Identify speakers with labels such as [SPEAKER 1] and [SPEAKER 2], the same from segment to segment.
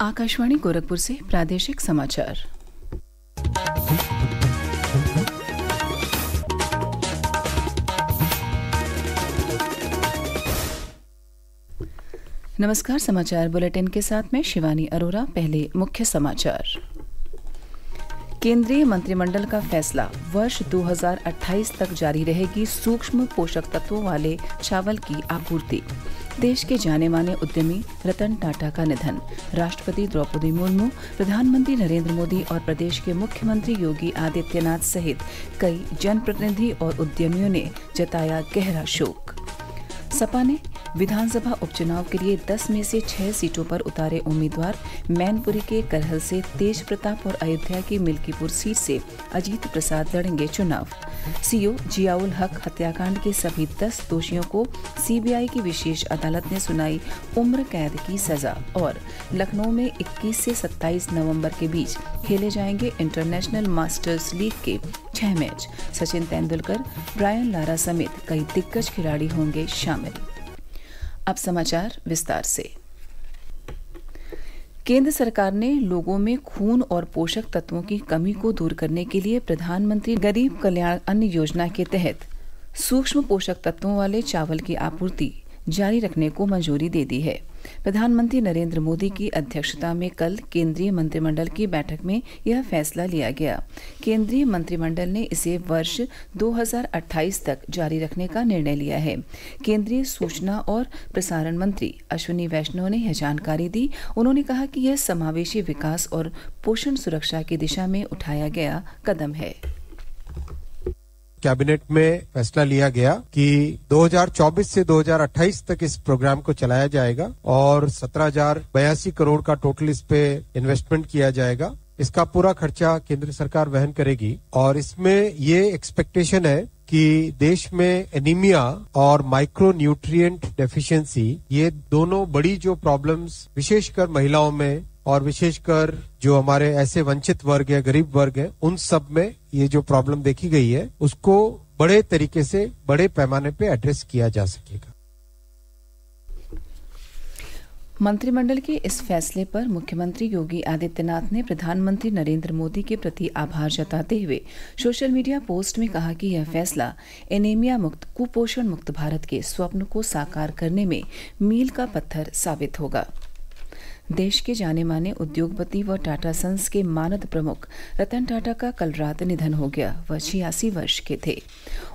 [SPEAKER 1] आकाशवाणी गोरखपुर से प्रादेशिक समाचार। नमस्कार, समाचार बुलेटिन के साथ मैं शिवानी अरोरा। पहले मुख्य समाचार। केंद्रीय मंत्रिमंडल का फैसला, वर्ष 2028 तक जारी रहेगी सूक्ष्म पोषक तत्वों वाले चावल की आपूर्ति। देश के जाने माने उद्यमी रतन टाटा का निधन। राष्ट्रपति द्रौपदी मुर्मू, प्रधानमंत्री नरेंद्र मोदी और प्रदेश के मुख्यमंत्री योगी आदित्यनाथ सहित कई जनप्रतिनिधि और उद्यमियों ने जताया गहरा शोक। सपा ने विधानसभा उपचुनाव के लिए 10 में से 6 सीटों पर उतारे उम्मीदवार। मैनपुरी के करहल से तेज प्रताप और अयोध्या की मिल्कीपुर सीट से अजीत प्रसाद लड़ेंगे चुनाव। सीओ जियाउल हक हत्याकांड के सभी 10 दोषियों को सीबीआई की विशेष अदालत ने सुनाई उम्र कैद की सजा। और लखनऊ में 21 से 27 नवंबर के बीच खेले जाएंगे इंटरनेशनल मास्टर्स लीग के 6 match. Sachin Tendulkar, Brian Lara समेत कई दिग्गज खिलाड़ी होंगे शामिल। अब समाचार विस्तार से। केंद्र सरकार ने लोगों में खून और पोषक तत्वों की कमी को दूर करने के लिए प्रधानमंत्री गरीब कल्याण अन्न योजना के तहत सूक्ष्म पोषक तत्वों वाले चावल की आपूर्ति जारी रखने को मंजूरी दे दी है। प्रधानमंत्री नरेंद्र मोदी की अध्यक्षता में कल केंद्रीय मंत्रिमंडल की बैठक में यह फैसला लिया गया। केंद्रीय मंत्रिमंडल ने इसे वर्ष 2028 तक जारी रखने का निर्णय लिया है। केंद्रीय सूचना और प्रसारण मंत्री अश्विनी वैष्णव ने यह जानकारी दी। उन्होंने कहा कि यह समावेशी विकास और पोषण सुरक्षा की दिशा में उठाया गया कदम है।
[SPEAKER 2] कैबिनेट में फैसला लिया गया कि 2024 से 2028 तक इस प्रोग्राम को चलाया जाएगा और 17,082 करोड़ का टोटल इस पे इन्वेस्टमेंट किया जाएगा। इसका पूरा खर्चा केंद्र सरकार वहन करेगी और इसमें ये एक्सपेक्टेशन है कि देश में एनीमिया और माइक्रो न्यूट्रिएंट डेफिशिएंसी, ये दोनों बड़ी जो प्रॉब्लम्स विशेषकर महिलाओं में और विशेषकर जो हमारे ऐसे वंचित वर्ग है, गरीब वर्ग है, उन सब में ये जो प्रॉब्लम देखी गई है उसको बड़े तरीके से, बड़े पैमाने पे एड्रेस किया जा सकेगा।
[SPEAKER 1] मंत्रिमंडल के इस फैसले पर मुख्यमंत्री योगी आदित्यनाथ ने प्रधानमंत्री नरेंद्र मोदी के प्रति आभार जताते हुए सोशल मीडिया पोस्ट में कहा कि यह फैसला एनीमिया मुक्त, कुपोषण मुक्त भारत के स्वप्न को साकार करने में मील का पत्थर साबित होगा। देश के जाने माने उद्योगपति व टाटा सन्स के मानद प्रमुख रतन टाटा का कल रात निधन हो गया। वह 86 वर्ष के थे।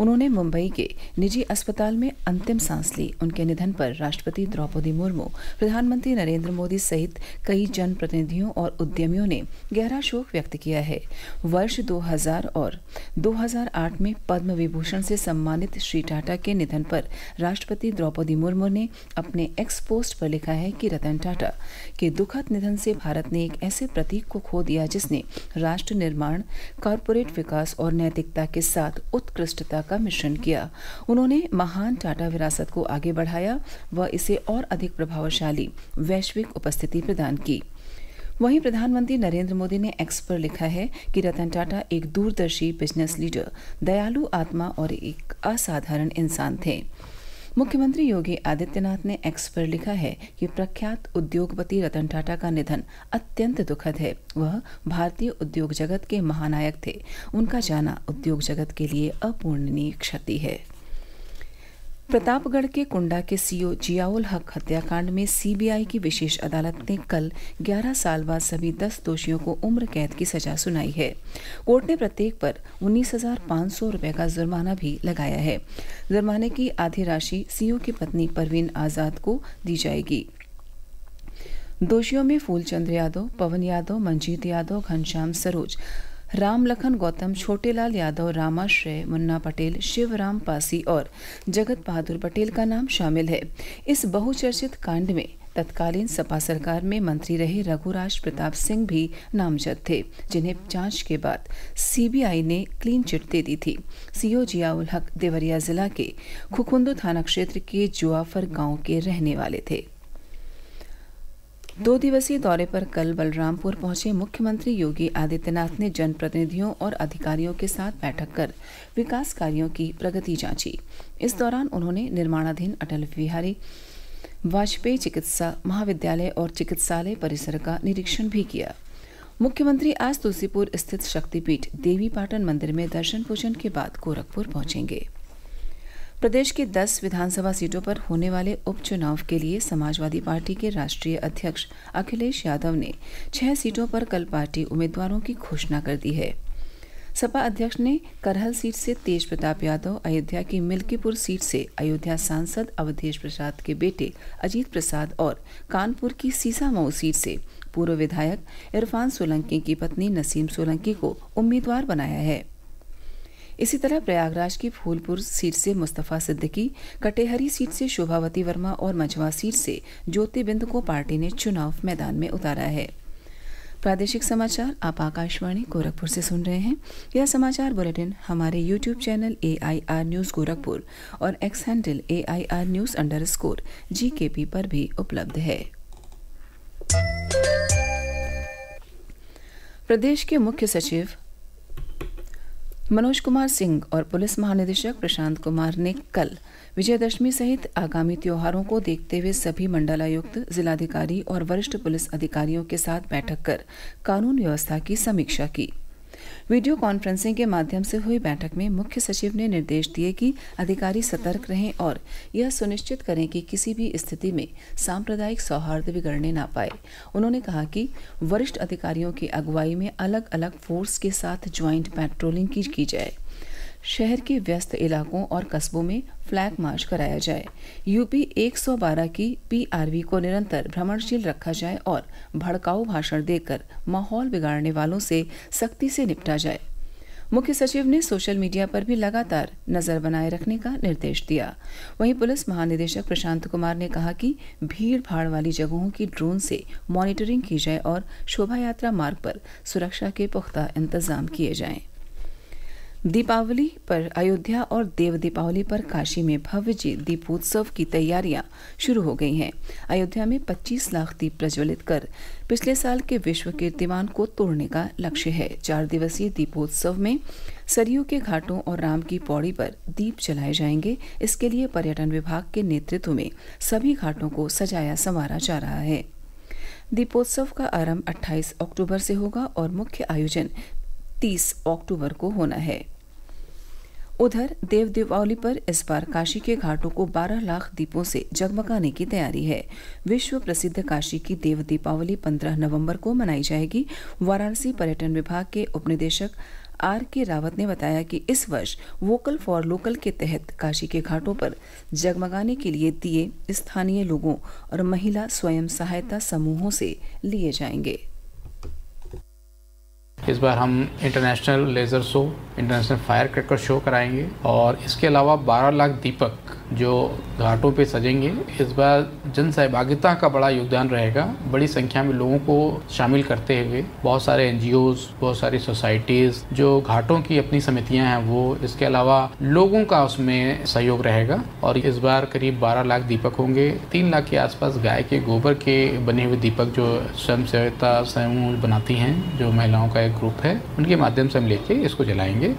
[SPEAKER 1] उन्होंने मुंबई के निजी अस्पताल में अंतिम सांस ली। उनके निधन पर राष्ट्रपति द्रौपदी मुर्मू, प्रधानमंत्री नरेंद्र मोदी सहित कई जनप्रतिनिधियों और उद्यमियों ने गहरा शोक व्यक्त किया है। वर्ष 2000 और 2008 में पद्म विभूषण से सम्मानित श्री टाटा के निधन पर राष्ट्रपति द्रौपदी मुर्मू ने अपने एक्स पोस्ट पर लिखा है कि रतन टाटा के दुखद निधन से भारत ने एक ऐसे प्रतीक को खो दिया जिसने राष्ट्र निर्माण, कॉरपोरेट विकास और नैतिकता के साथ उत्कृष्टता का मिश्रण किया। उन्होंने महान टाटा विरासत को आगे बढ़ाया व इसे और अधिक प्रभावशाली वैश्विक उपस्थिति प्रदान की। वहीं प्रधानमंत्री नरेंद्र मोदी ने एक्स पर लिखा है कि रतन टाटा एक दूरदर्शी बिजनेस लीडर, दयालु आत्मा और एक असाधारण इंसान थे। मुख्यमंत्री योगी आदित्यनाथ ने एक्स पर लिखा है कि प्रख्यात उद्योगपति रतन टाटा का निधन अत्यंत दुखद है। वह भारतीय उद्योग जगत के महानायक थे। उनका जाना उद्योग जगत के लिए अपूरणीय क्षति है। प्रतापगढ़ के कुंडा के सीओ जियाउल हक हत्याकांड में सीबीआई की विशेष अदालत ने कल 11 साल बाद सभी 10 दोषियों को उम्र कैद की सजा सुनाई है। कोर्ट ने प्रत्येक पर 19,500 रुपये का जुर्माना भी लगाया है। जुर्माने की आधी राशि सीओ की पत्नी परवीन आजाद को दी जाएगी। दोषियों में फूलचंद यादव, पवन यादव, मंजीत यादव, घनश्याम सरोज, राम लखन गौतम, छोटेलाल यादव, रामाश्रय, मुन्ना पटेल, शिवराम पासी और जगत बहादुर पटेल का नाम शामिल है। इस बहुचर्चित कांड में तत्कालीन सपा सरकार में मंत्री रहे रघुराज प्रताप सिंह भी नामजद थे, जिन्हें जांच के बाद सीबीआई ने क्लीन चिट दे दी थी। सीओ जियाउल हक देवरिया जिला के खुकुंदू थाना क्षेत्र के जुआफर गांव के रहने वाले थे। 2 दिवसीय दौरे पर कल बलरामपुर पहुंचे मुख्यमंत्री योगी आदित्यनाथ ने जनप्रतिनिधियों और अधिकारियों के साथ बैठक कर विकास कार्यों की प्रगति जांची। इस दौरान उन्होंने निर्माणाधीन अटल बिहारी वाजपेयी चिकित्सा महाविद्यालय और चिकित्सालय परिसर का निरीक्षण भी किया। मुख्यमंत्री आज तुलसीपुर स्थित शक्तिपीठ देवी पाटन मंदिर में दर्शन पूजन के बाद गोरखपुर पहुंचेंगे। प्रदेश की 10 विधानसभा सीटों पर होने वाले उपचुनाव के लिए समाजवादी पार्टी के राष्ट्रीय अध्यक्ष अखिलेश यादव ने 6 सीटों पर कल पार्टी उम्मीदवारों की घोषणा कर दी है। सपा अध्यक्ष ने करहल सीट से तेज प्रताप यादव, अयोध्या की मिल्कीपुर सीट से अयोध्या सांसद अवधेश प्रसाद के बेटे अजीत प्रसाद और कानपुर की सीसामऊ सीट से पूर्व विधायक इरफान सोलंकी की पत्नी नसीम सोलंकी को उम्मीदवार बनाया है। इसी तरह प्रयागराज की फूलपुर सीट से मुस्तफा सिद्दीकी, कटेहरी सीट से शोभावती वर्मा और मझवा सीट से ज्योति बिंद को पार्टी ने चुनाव मैदान में उतारा है। प्रादेशिक समाचार आप आकाशवाणी गोरखपुर से सुन रहे हैं। यह समाचार बुलेटिन हमारे YouTube channel AIR news Gorakhpur और एक्स हैंडल AIR न्यूज़_GKP पर भी उपलब्ध है। प्रदेश के मुख्य सचिव मनोज कुमार सिंह और पुलिस महानिदेशक प्रशांत कुमार ने कल विजयदशमी सहित आगामी त्योहारों को देखते हुए सभी मंडलायुक्त, जिलाधिकारी और वरिष्ठ पुलिस अधिकारियों के साथ बैठक कर कानून व्यवस्था की समीक्षा की। वीडियो कॉन्फ्रेंसिंग के माध्यम से हुई बैठक में मुख्य सचिव ने निर्देश दिए कि अधिकारी सतर्क रहें और यह सुनिश्चित करें कि किसी भी स्थिति में सांप्रदायिक सौहार्द बिगड़ने ना पाए। उन्होंने कहा कि वरिष्ठ अधिकारियों की अगुवाई में अलग अलग फोर्स के साथ ज्वाइंट पेट्रोलिंग की जाए। शहर के व्यस्त इलाकों और कस्बों में फ्लैग मार्च कराया जाए। यूपी 112 की PRV को निरंतर भ्रमणशील रखा जाए और भड़काऊ भाषण देकर माहौल बिगाड़ने वालों से सख्ती से निपटा जाए। मुख्य सचिव ने सोशल मीडिया पर भी लगातार नजर बनाए रखने का निर्देश दिया। वहीं पुलिस महानिदेशक प्रशांत कुमार ने कहा कि भीड़ भाड़ वाली जगहों की ड्रोन से मॉनिटरिंग की जाए और शोभा यात्रा मार्ग पर सुरक्षा के पुख्ता इंतजाम किए जाएं। दीपावली पर अयोध्या और देव दीपावली पर काशी में भव्य दीपोत्सव की तैयारियां शुरू हो गई हैं। अयोध्या में 25 लाख दीप प्रज्वलित कर पिछले साल के विश्व कीर्तिमान को तोड़ने का लक्ष्य है। 4 दिवसीय दीपोत्सव में सरयू के घाटों और राम की पौड़ी पर दीप जलाए जाएंगे। इसके लिए पर्यटन विभाग के नेतृत्व में सभी घाटों को सजाया संवारा जा रहा है। दीपोत्सव का आरंभ 28 अक्टूबर से होगा और मुख्य आयोजन 30 अक्टूबर को होना है। उधर देव दीपावली पर इस बार काशी के घाटों को 12 लाख दीपों से जगमगाने की तैयारी है। विश्व प्रसिद्ध काशी की देव दीपावली 15 नवंबर को मनाई जाएगी। वाराणसी पर्यटन विभाग के उपनिदेशक RK रावत ने बताया कि इस वर्ष वोकल फॉर लोकल के तहत काशी के घाटों पर जगमगाने के लिए दिए स्थानीय लोगों और महिला स्वयं सहायता समूहों से लिए जाएंगे।
[SPEAKER 3] इस बार हम international laser show, international fire cracker show कराएंगे और इसके अलावा 12 लाख दीपक जो घाटों पे सजेंगे। इस बार जन सहभागिता का बड़ा योगदान रहेगा। बड़ी संख्या में लोगों को शामिल करते हुए बहुत सारे NGOs, बहुत सारी सोसाइटीज़, जो घाटों की अपनी समितियां हैं वो, इसके अलावा लोगों का उसमें सहयोग रहेगा। और इस बार करीब 12 लाख दीपक होंगे। 3 लाख के आसपास गाय के गोबर के बने हुए दीपक जो स्वयं सहायता समूह बनाती हैं, जो महिलाओं का एक ग्रुप है, उनके माध्यम से हम लेके इसको जलाएंगे।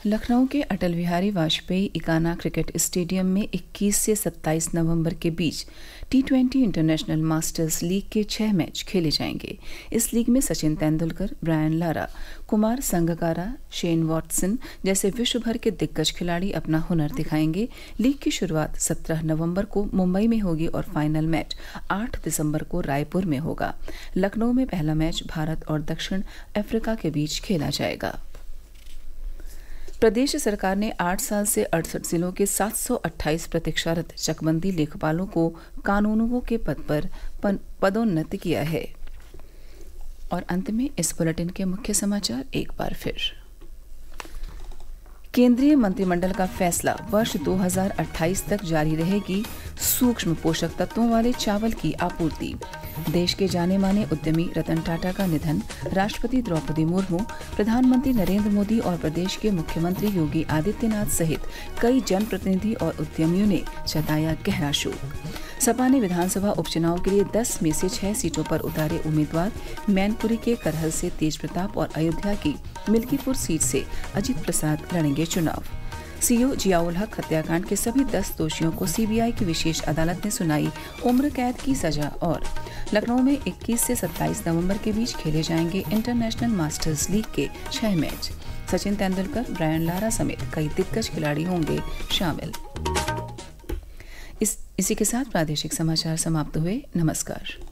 [SPEAKER 1] लखनऊ के अटल बिहारी वाजपेयी इकाना क्रिकेट स्टेडियम में 21 से 27 नवंबर के बीच T20 इंटरनेशनल मास्टर्स लीग के 6 मैच खेले जाएंगे। इस लीग में Sachin Tendulkar, Brian Lara, Kumar Sangakkara, Shane Watson जैसे विश्व भर के दिग्गज खिलाड़ी अपना हुनर दिखाएंगे। लीग की शुरुआत 17 नवंबर को मुंबई में होगी और फाइनल मैच 8 दिसंबर को रायपुर में होगा। लखनऊ में पहला मैच भारत और दक्षिण अफ्रीका के बीच खेला जाएगा। प्रदेश सरकार ने 8 साल से 68 जिलों के 728 प्रतीक्षारत चकबंदी लेखपालों को कानूनगो के पद पर पदोन्नत किया है। और अंत में इस बुलेटिन के मुख्य समाचार एक बार फिर। केंद्रीय मंत्रिमंडल का फैसला, वर्ष 2028 तक जारी रहेगी सूक्ष्म पोषक तत्वों वाले चावल की आपूर्ति। देश के जाने माने उद्यमी रतन टाटा का निधन। राष्ट्रपति द्रौपदी मुर्मू, प्रधानमंत्री नरेंद्र मोदी और प्रदेश के मुख्यमंत्री योगी आदित्यनाथ सहित कई जनप्रतिनिधि और उद्यमियों ने जताया गहरा शोक। सपा ने विधानसभा उपचुनाव के लिए 10 में से 6 सीटों पर उतारे उम्मीदवार। मैनपुरी के करहल से तेज प्रताप और अयोध्या की मिल्कीपुर सीट से अजीत प्रसाद लड़ेंगे चुनाव। सीओ जियाउल हक हत्याकांड के सभी 10 दोषियों को सीबीआई की विशेष अदालत ने सुनाई उम्र कैद की सजा। और लखनऊ में 21 से 27 नवंबर के बीच खेले जाएंगे इंटरनेशनल मास्टर्स लीग के 6 match. Sachin Tendulkar, Brian Lara समेत कई दिग्गज खिलाड़ी होंगे शामिल। इसी के साथ प्रादेशिक समाचार समाप्त हुए। नमस्कार।